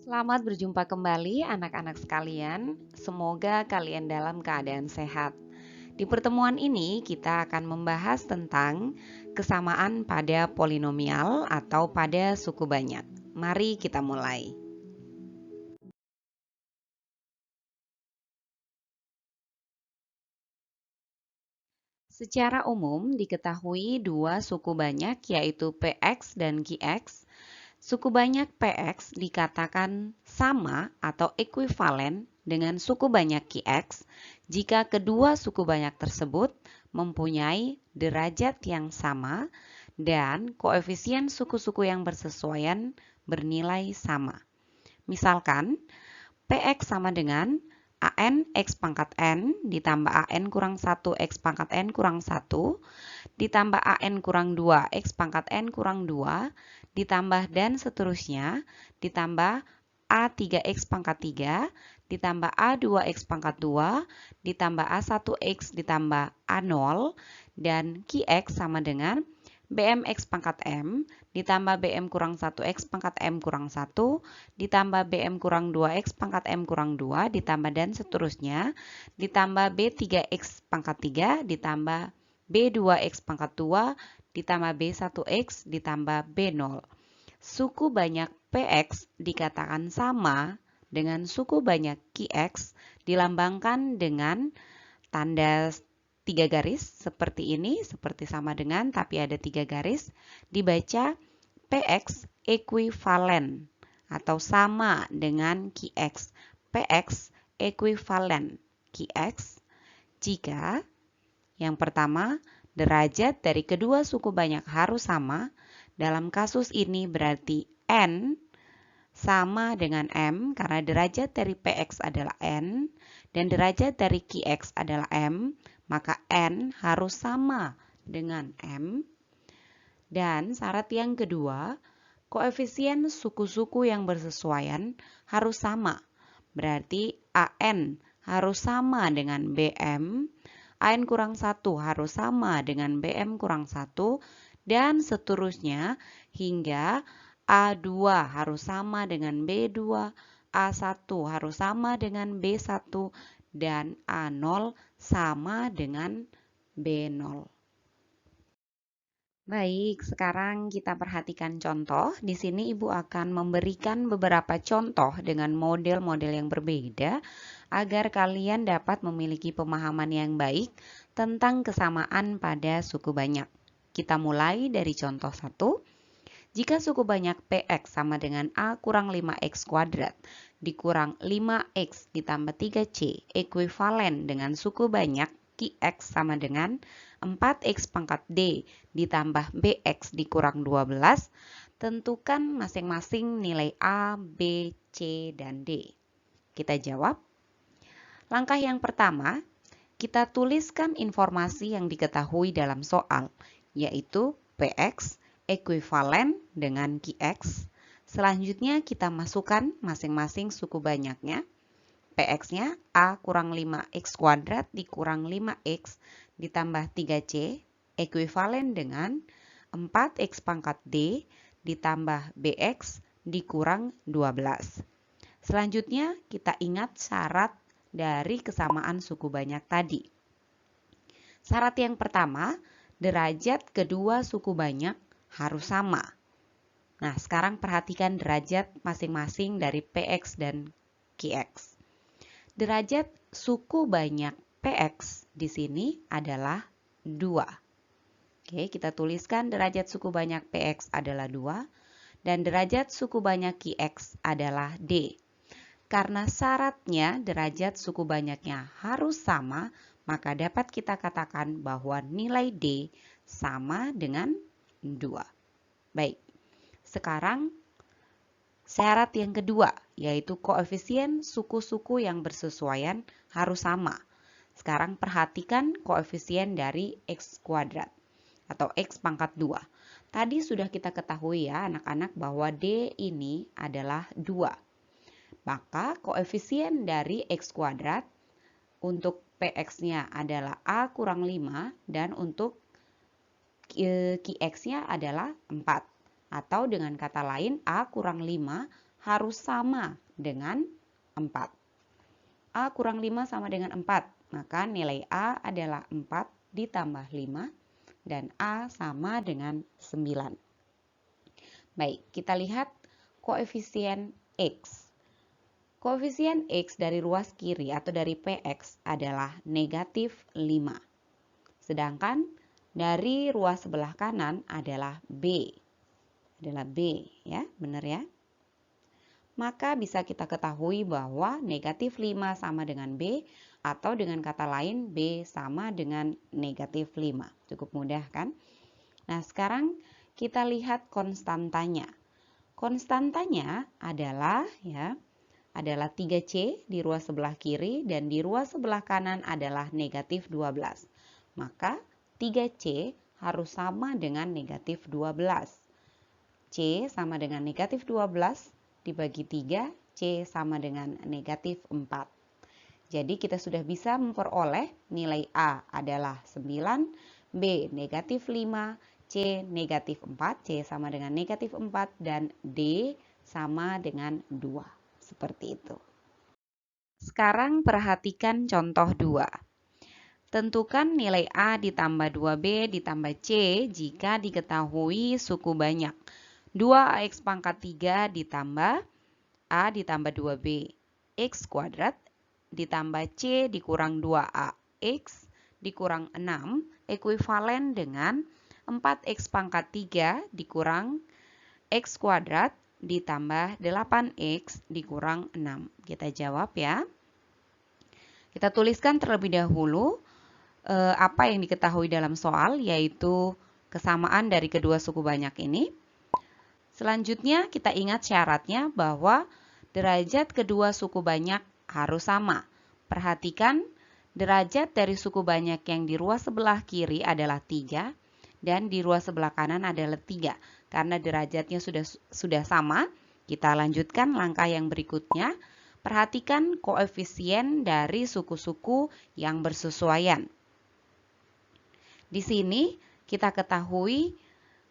Selamat berjumpa kembali anak-anak sekalian. Semoga kalian dalam keadaan sehat. Di pertemuan ini kita akan membahas tentang kesamaan pada polinomial atau pada suku banyak. Mari kita mulai. Secara umum diketahui dua suku banyak yaitu PX dan QX. Suku banyak PX dikatakan sama atau ekuivalen dengan suku banyak QX jika kedua suku banyak tersebut mempunyai derajat yang sama dan koefisien suku-suku yang bersesuaian bernilai sama. Misalkan, PX sama dengan AN X pangkat N ditambah AN kurang 1 X pangkat N kurang 1 ditambah AN kurang 2 X pangkat N kurang 2 ditambah dan seterusnya ditambah A3X pangkat 3 ditambah A2X pangkat 2 ditambah A1X ditambah A0 dan QX sama dengan BMX pangkat M ditambah BM kurang 1X pangkat M kurang 1 ditambah BM kurang 2X pangkat M kurang 2 ditambah dan seterusnya ditambah B3X pangkat 3 ditambah B2X pangkat 2 ditambah B1X ditambah B0. Suku banyak PX dikatakan sama dengan suku banyak QX dilambangkan dengan tanda 3 garis seperti ini, seperti sama dengan tapi ada 3 garis, dibaca PX ekuivalen atau sama dengan QX. PX ekuivalen QX jika yang pertama, derajat dari kedua suku banyak harus sama. Dalam kasus ini berarti N sama dengan M karena derajat dari PX adalah N dan derajat dari QX adalah M, maka N harus sama dengan M. Dan syarat yang kedua, koefisien suku-suku yang bersesuaian harus sama. Berarti AN harus sama dengan BM, AN kurang 1 harus sama dengan BM kurang 1, dan seterusnya hingga A2 harus sama dengan B2, A1 harus sama dengan B1, dan A0 sama dengan B0. Baik, sekarang kita perhatikan contoh. Di sini Ibu akan memberikan beberapa contoh dengan model-model yang berbeda agar kalian dapat memiliki pemahaman yang baik tentang kesamaan pada suku banyak. Kita mulai dari contoh 1. Jika suku banyak PX sama dengan A kurang 5X kuadrat dikurang 5X ditambah 3C ekuivalen dengan suku banyak QX sama dengan 4X pangkat D ditambah BX dikurang 12, tentukan masing-masing nilai A, B, C, dan D. Kita jawab. Langkah yang pertama, kita tuliskan informasi yang diketahui dalam soal, yaitu PX ekuivalen dengan QX. Selanjutnya kita masukkan masing-masing suku banyaknya. PX-nya A kurang 5X kuadrat dikurang 5X ditambah 3C ekuivalen dengan 4X pangkat D ditambah BX dikurang 12. Selanjutnya kita ingat syarat dari kesamaan suku banyak tadi. Syarat yang pertama, derajat kedua suku banyak harus sama. Nah, sekarang perhatikan derajat masing-masing dari PX dan QX. Derajat suku banyak PX di sini adalah 2. Oke, kita tuliskan derajat suku banyak PX adalah 2 dan derajat suku banyak QX adalah D. Karena syaratnya derajat suku banyaknya harus sama, maka dapat kita katakan bahwa nilai D sama dengan 2. Baik, sekarang syarat yang kedua, yaitu koefisien suku-suku yang bersesuaian harus sama. Sekarang perhatikan koefisien dari X kuadrat atau X pangkat 2. Tadi sudah kita ketahui ya anak-anak bahwa D ini adalah 2. Maka koefisien dari X kuadrat untuk PX-nya adalah A kurang 5 dan untuk QX-nya adalah 4. Atau dengan kata lain A kurang 5 harus sama dengan 4. A kurang 5 sama dengan 4. Maka nilai A adalah 4 ditambah 5 dan A sama dengan 9. Baik, kita lihat koefisien X. Koefisien X dari ruas kiri atau dari PX adalah negatif 5. Sedangkan dari ruas sebelah kanan adalah B. Adalah B, ya, benar ya? Maka bisa kita ketahui bahwa negatif 5 sama dengan B, atau dengan kata lain B sama dengan negatif 5. Cukup mudah kan? Nah, sekarang kita lihat konstantanya. Konstantanya adalah 3C di ruas sebelah kiri dan di ruas sebelah kanan adalah negatif 12. Maka 3C harus sama dengan negatif 12. C sama dengan negatif 12 dibagi 3, C sama dengan negatif 4. Jadi kita sudah bisa memperoleh nilai A adalah 9, B negatif 5, C negatif 4, C sama dengan negatif 4, dan D sama dengan 2. Seperti itu. Sekarang perhatikan contoh 2. Tentukan nilai A ditambah 2B ditambah C jika diketahui suku banyak. 2AX pangkat 3 ditambah A ditambah 2B. X kuadrat ditambah C dikurang 2AX dikurang 6 ekuivalen dengan 4X pangkat 3 dikurang X kuadrat ditambah 8X dikurang 6. Kita jawab ya. Kita tuliskan terlebih dahulu apa yang diketahui dalam soal, yaitu kesamaan dari kedua suku banyak ini. Selanjutnya kita ingat syaratnya bahwa derajat kedua suku banyak harus sama. Perhatikan derajat dari suku banyak yang di ruas sebelah kiri adalah 3 dan di ruas sebelah kanan adalah 3. Karena derajatnya sudah sama, kita lanjutkan langkah yang berikutnya. Perhatikan koefisien dari suku-suku yang bersesuaian. Di sini kita ketahui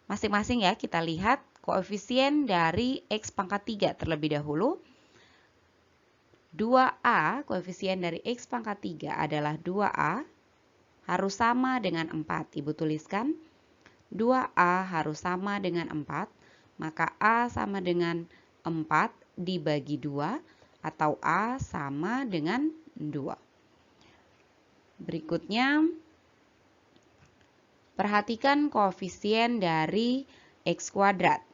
masing-masing ya, kita lihat koefisien dari X pangkat 3 terlebih dahulu. 2A, koefisien dari X pangkat 3 adalah 2A, harus sama dengan 4. Ibu tuliskan, 2A harus sama dengan 4, maka A sama dengan 4 dibagi 2, atau A sama dengan 2. Berikutnya, perhatikan koefisien dari X kuadrat.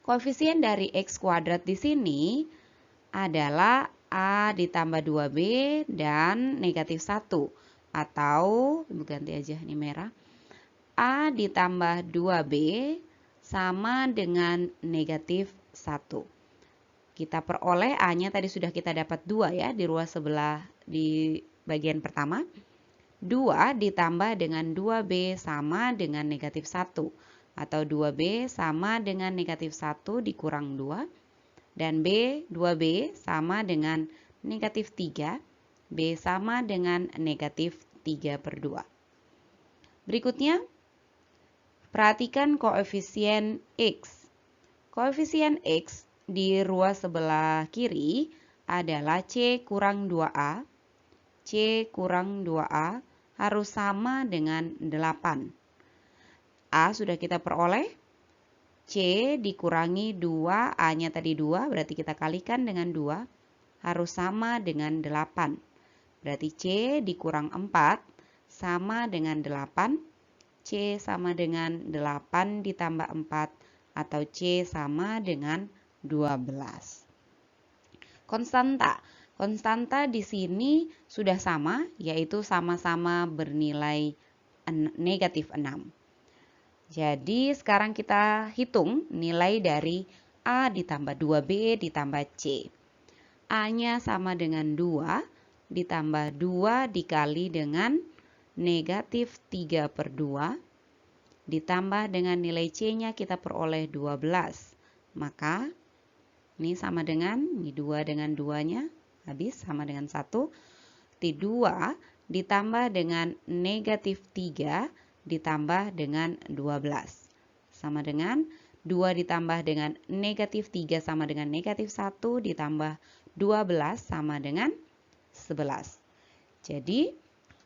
Koefisien dari X kuadrat di sini adalah A ditambah 2B dan negatif 1. Atau, ibu ganti aja ini merah. A ditambah 2B sama dengan negatif 1. Kita peroleh A-nya tadi sudah kita dapat 2 ya di ruas sebelah di bagian pertama. 2 ditambah dengan 2B sama dengan negatif 1. Atau 2B sama dengan negatif 1 dikurang 2. Dan 2B sama dengan negatif 3. B sama dengan negatif 3/2. Berikutnya, perhatikan koefisien X. Koefisien X di ruas sebelah kiri adalah C kurang 2A. C kurang 2A harus sama dengan 8. A sudah kita peroleh. C dikurangi 2, A-nya tadi 2, berarti kita kalikan dengan 2, harus sama dengan 8. Berarti C dikurang 4 sama dengan 8. C sama dengan 8 ditambah 4, atau C sama dengan 12. Konstanta. Konstanta di sini sudah sama, yaitu sama-sama bernilai negatif 6. Jadi sekarang kita hitung nilai dari A ditambah 2B ditambah C. A-nya sama dengan 2 ditambah 2 dikali dengan negatif 3/2 ditambah dengan nilai C-nya kita peroleh 12. Maka ini sama dengan, ini 2 dengan 2-nya habis sama dengan 1. 2 ditambah dengan negatif 3 ditambah dengan 12. Sama dengan 2 ditambah dengan negatif 3 sama dengan negatif 1, ditambah 12 sama dengan 11. Jadi,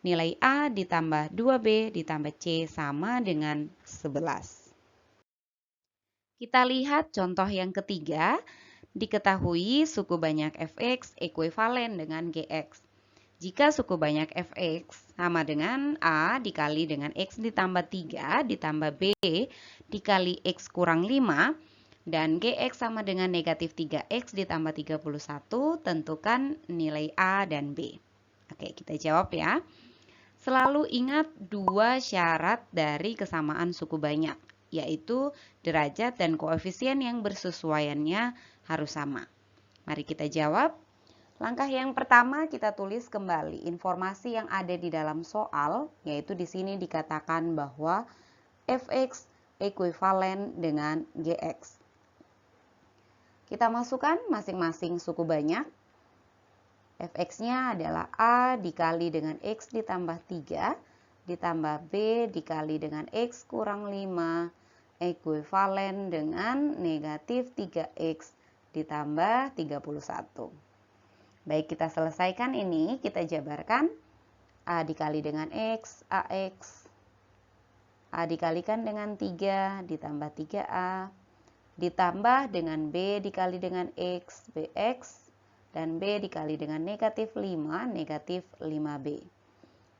nilai A ditambah 2B ditambah C sama dengan 11. Kita lihat contoh yang ketiga. Diketahui suku banyak fx ekuivalen dengan gx. Jika suku banyak fx sama dengan A dikali dengan x ditambah 3 ditambah B dikali x kurang 5 dan gx sama dengan negatif 3x ditambah 31, tentukan nilai A dan B. Oke, kita jawab ya. Selalu ingat dua syarat dari kesamaan suku banyak, yaitu derajat dan koefisien yang bersesuaiannya harus sama. Mari kita jawab. Langkah yang pertama kita tulis kembali informasi yang ada di dalam soal, yaitu di sini dikatakan bahwa fx ekuivalen dengan gx. Kita masukkan masing-masing suku banyak. Fx-nya adalah A dikali dengan X ditambah 3 ditambah B dikali dengan X kurang 5 ekuivalen dengan negatif 3X ditambah 31. Baik, kita selesaikan ini, kita jabarkan. A dikali dengan X, AX. A dikalikan dengan 3 ditambah 3A ditambah dengan B dikali dengan X, BX. Dan B dikali dengan negatif 5, negatif 5B.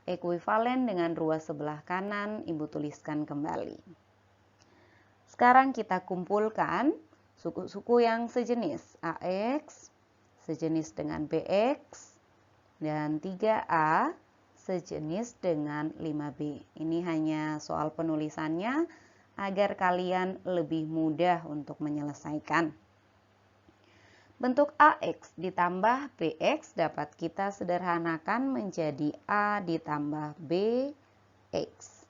Ekuivalen dengan ruas sebelah kanan, Ibu tuliskan kembali. Sekarang kita kumpulkan suku-suku yang sejenis. AX sejenis dengan BX dan 3A sejenis dengan 5B. Ini hanya soal penulisannya agar kalian lebih mudah untuk menyelesaikan. Bentuk AX ditambah BX dapat kita sederhanakan menjadi A ditambah BX.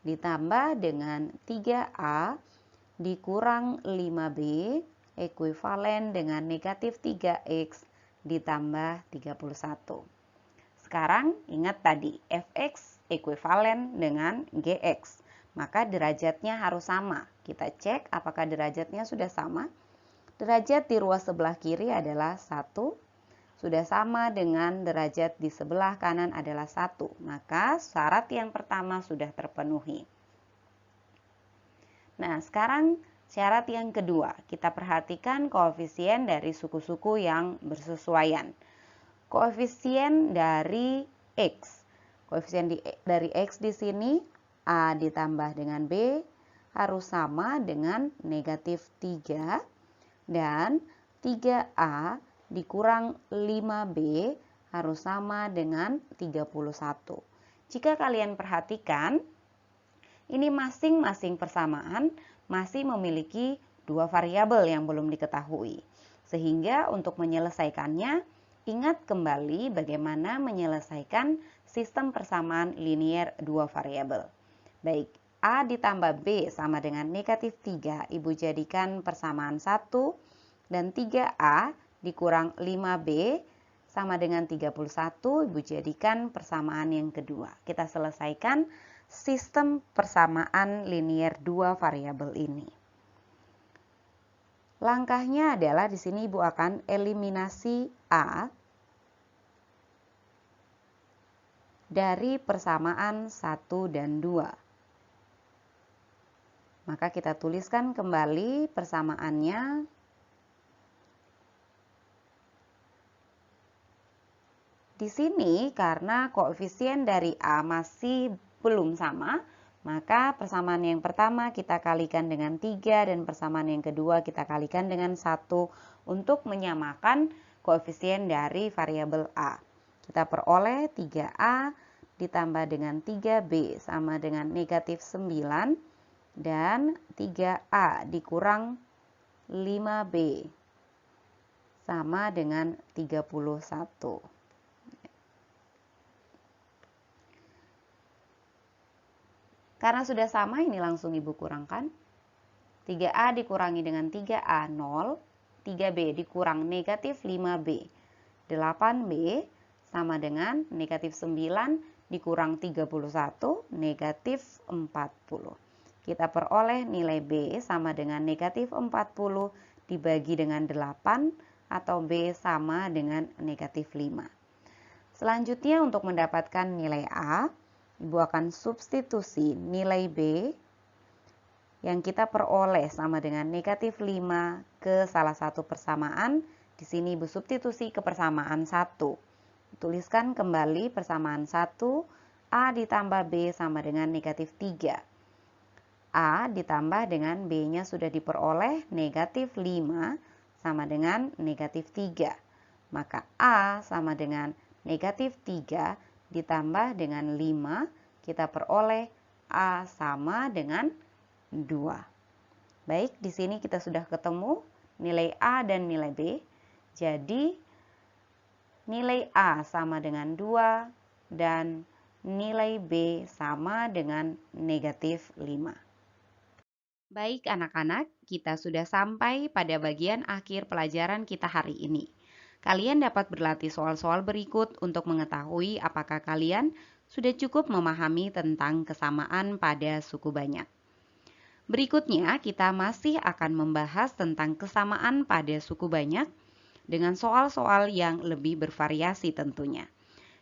Ditambah dengan 3A dikurang 5B ekuivalen dengan negatif 3X ditambah 31. Sekarang ingat tadi Fx ekuivalen dengan Gx. Maka derajatnya harus sama. Kita cek apakah derajatnya sudah sama. Derajat di ruas sebelah kiri adalah 1. Sudah sama dengan derajat di sebelah kanan adalah 1. Maka syarat yang pertama sudah terpenuhi. Nah, sekarang syarat yang kedua. Kita perhatikan koefisien dari suku-suku yang bersesuaian. Koefisien dari X. Koefisien dari X di sini A ditambah dengan B harus sama dengan negatif 3 dan 3A dikurang 5B harus sama dengan 31. Jika kalian perhatikan, ini masing-masing persamaan masih memiliki dua variabel yang belum diketahui. Sehingga untuk menyelesaikannya, ingat kembali bagaimana menyelesaikan sistem persamaan linier dua variabel. Baik, A ditambah B sama dengan negatif 3, Ibu jadikan persamaan 1, dan 3A dikurang 5B sama dengan 31, Ibu jadikan persamaan yang kedua. Kita selesaikan sistem persamaan linier dua variabel ini. Langkahnya adalah di sini Ibu akan eliminasi A dari persamaan 1 dan 2. Maka kita tuliskan kembali persamaannya. Di sini karena koefisien dari A masih belum sama, maka persamaan yang pertama kita kalikan dengan 3 dan persamaan yang kedua kita kalikan dengan 1 untuk menyamakan koefisien dari variabel A. Kita peroleh 3A ditambah dengan 3B sama dengan negatif 9 dan 3A dikurang 5B sama dengan 31. Karena sudah sama, ini langsung Ibu kurangkan. 3A dikurangi dengan 3A, 0. 3B dikurang negatif 5B. 8B sama dengan negatif 9 dikurang 31, negatif 40. kita peroleh nilai B sama dengan negatif 40 dibagi dengan 8 atau B sama dengan negatif 5. Selanjutnya untuk mendapatkan nilai A, Ibu akan substitusi nilai B yang kita peroleh sama dengan negatif 5 ke salah satu persamaan. Di sini Ibu substitusi ke persamaan 1. Tuliskan kembali persamaan 1, A ditambah B sama dengan negatif 3. A ditambah dengan B-nya sudah diperoleh negatif 5 sama dengan negatif 3. Maka A sama dengan negatif 3 ditambah dengan 5, kita peroleh A sama dengan 2. Baik, di sini kita sudah ketemu nilai A dan nilai B. Jadi, nilai A sama dengan 2 dan nilai B sama dengan negatif 5. Baik anak-anak, kita sudah sampai pada bagian akhir pelajaran kita hari ini. Kalian dapat berlatih soal-soal berikut untuk mengetahui apakah kalian sudah cukup memahami tentang kesamaan pada suku banyak. Berikutnya, kita masih akan membahas tentang kesamaan pada suku banyak dengan soal-soal yang lebih bervariasi tentunya.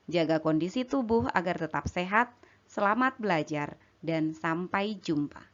Jaga kondisi tubuh agar tetap sehat, selamat belajar, dan sampai jumpa.